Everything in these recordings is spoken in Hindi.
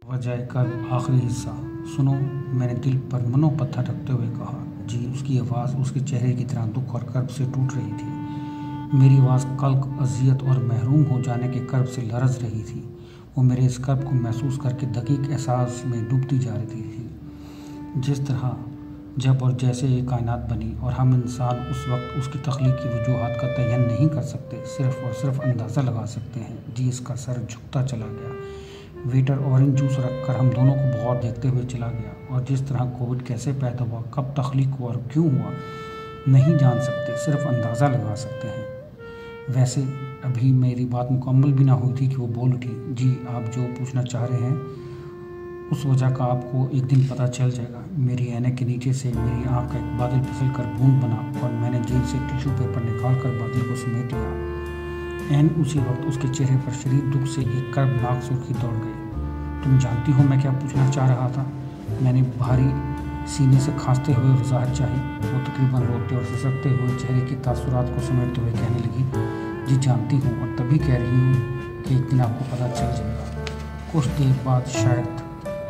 वजह कर्ब आखिरी हिस्सा सुनो। मैंने दिल पर मनो पत्थर रखते हुए कहा। जी। उसकी आवाज़ उसके चेहरे की तरह दुख और कर्ब से टूट रही थी। मेरी आवाज़ कल्क, अजियत और महरूम हो जाने के कर्ब से लरज़ रही थी। वो मेरे इस कर्ब को महसूस करके दकीक एहसास में डूबती जा रही थी। जिस तरह जब और जैसे ये कायनात बनी और हम इंसान उस वक्त उसकी तख्लीक की वजूहात का तयन नहीं कर सकते, सिर्फ़ और सिर्फ अंदाज़ा लगा सकते हैं। जी। इसका सर झुकता चला गया। वेटर ऑरेंज जूस रखकर हम दोनों को बहुत देखते हुए चला गया। और जिस तरह कोविड कैसे पैदा हुआ, कब तख्लीक हुआ और क्यों हुआ, नहीं जान सकते, सिर्फ अंदाज़ा लगा सकते हैं। वैसे अभी मेरी बात मुकम्मल भी ना हुई थी कि वो बोल उठी। जी, आप जो पूछना चाह रहे हैं उस वजह का आपको एक दिन पता चल जाएगा। मेरी ऐनक के नीचे से मेरी आँख का एक बादल फिसल कर बूंद बना और मैंने जेब से टिश्यू पेपर निकाल कर बादल को समेट लिया। एन उसी वक्त उसके चेहरे पर शदीद दुख से एक कर्बनाक सुर्खी दौड़ गई। तुम जानती हो मैं क्या पूछना चाह रहा था? मैंने भारी सीने से खांसते हुए वजाहत चाही। वो तकरीबन रोते और सिसकते हुए चेहरे के तासुरात को समेटते हुए कहने लगी, जी जानती हूँ, और तभी कह रही हूँ कि एक दिन आपको पता चल जाएगा। कुछ देर बाद शायद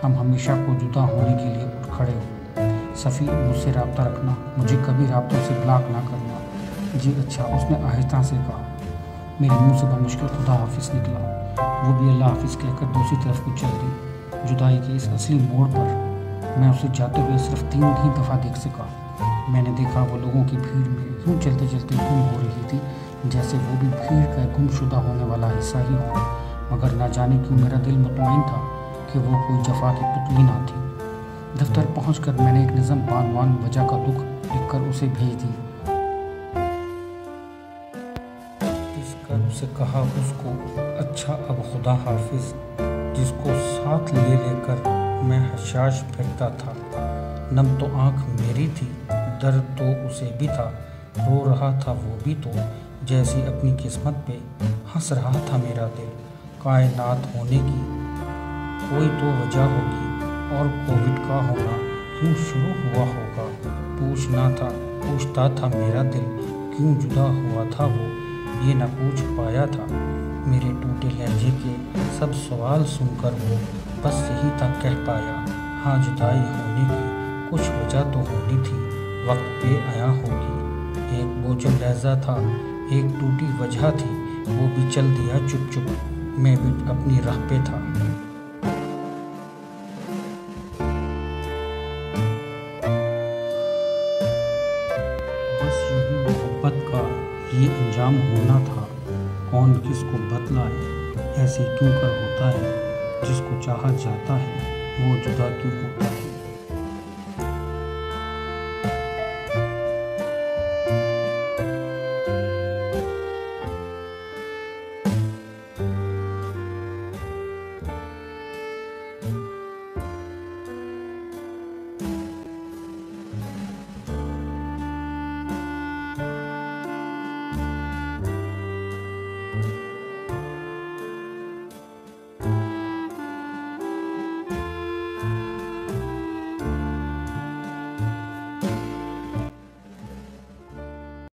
हम हमेशा को जुदा होने के लिए उठ खड़े हो। सफ़ी, मुझसे रब्ता रखना, मुझे कभी राब्तों से ब्लॉक ना करना। जी अच्छा, उसने आहिस्ता से कहा। मेरे मुंह से बमुश्किल खुदा हाफिज़ निकला। वो भी अल्लाह हाफिज़ कहकर दूसरी तरफ को चल दी। जुदाई के इस असली मोड़ पर मैं उसे जाते हुए सिर्फ 3 ही दफ़ा देख सका। मैंने देखा वो लोगों की भीड़ में यूँ चलते चलते गुम हो रही थी, जैसे वो भी भीड़ का गुमशुदा होने वाला हिस्सा ही हो। मगर ना जाने क्यों मेरा दिल मुतमईन था कि वो कोई जफा की पुतली ना थी। दफ्तर पहुंचकर मैंने एक निज़म बानवान वजह का दुख लिखकर उसे भेज दी। इसकर उसे कहा उसको, अच्छा अब खुदा हाफिज़, जिसको साथ ले लेकर मैं हशाश फिरता था। नम तो आँख मेरी थी, दर्द तो उसे भी था, रो रहा था वो भी तो, जैसी अपनी किस्मत पे हंस रहा था मेरा दिल। कायनात होने की कोई तो वजह होगी, और कोविड का होना क्यों शुरू हुआ होगा। पूछता था मेरा दिल, क्यों जुदा हुआ था वो, ये न पूछ पाया था। मेरे टूटे लहजे के सब सवाल सुनकर वो बस यही तक कह पाया, हाँ जुदाई होने की कुछ वजह तो होनी थी, वक्त पे आया होगी। एक बोझल लहजा था, एक टूटी वजह थी, वो भी चल दिया चुप चुप, मैं भी अपनी राह पे था। बस यही मोहब्बत का ये अंजाम होना था। कौन किसको बतलाए, ऐसे क्यों कर होता है, जिसको चाहा जाता है वो जुदा क्यों होता है।